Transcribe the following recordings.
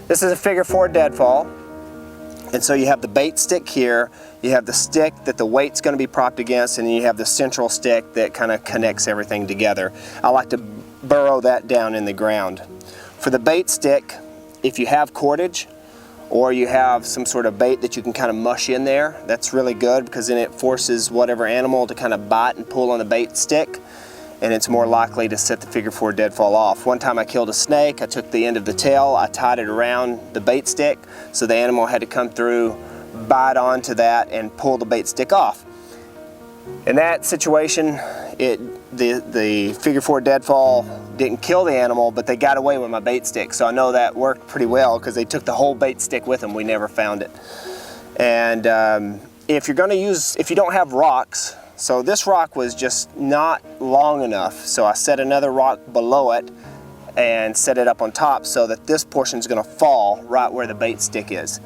This is a figure 4 deadfall. And so you have the bait stick here, you have the stick that the weight's going to be propped against, and then you have the central stick that kind of connects everything together. I like to burrow that down in the ground. For the bait stick, if you have cordage or you have some sort of bait that you can kind of mush in there, that's really good because then it forces whatever animal to kind of bite and pull on the bait stick, and it's more likely to set the figure 4 deadfall off. One time I killed a snake, I took the end of the tail, I tied it around the bait stick, so the animal had to come through, bite onto that, and pull the bait stick off. In that situation, the figure 4 deadfall didn't kill the animal, but they got away with my bait stick, so I know that worked pretty well because they took the whole bait stick with them. We never found it. And if you don't have rocks, so this rock was just not long enough, so I set another rock below it and set it up on top so that this portion is going to fall right where the bait stick is.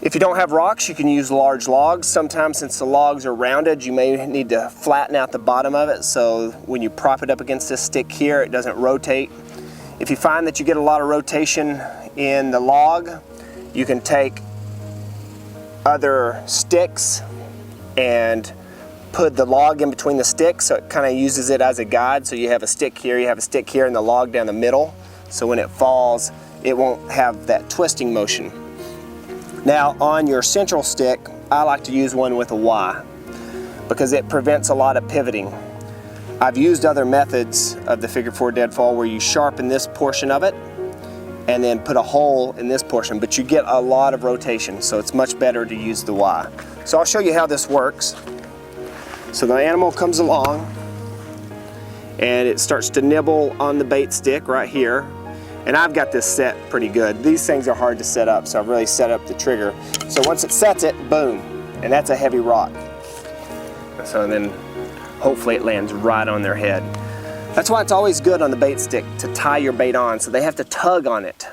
If you don't have rocks, you can use large logs. Sometimes, since the logs are rounded, you may need to flatten out the bottom of it so when you prop it up against this stick here, it doesn't rotate. If you find that you get a lot of rotation in the log, you can take other sticks and put the log in between the sticks so it kind of uses it as a guide. So you have a stick here, you have a stick here, and the log down the middle. So when it falls, it won't have that twisting motion. Now on your central stick, I like to use one with a Y because it prevents a lot of pivoting. I've used other methods of the figure 4 deadfall where you sharpen this portion of it and then put a hole in this portion, but you get a lot of rotation, so it's much better to use the Y. So I'll show you how this works. So the animal comes along and it starts to nibble on the bait stick right here. And I've got this set pretty good. These things are hard to set up, so I've really set up the trigger. So once it sets it, boom, and that's a heavy rock. So then hopefully it lands right on their head. That's why it's always good on the bait stick to tie your bait on, so they have to tug on it.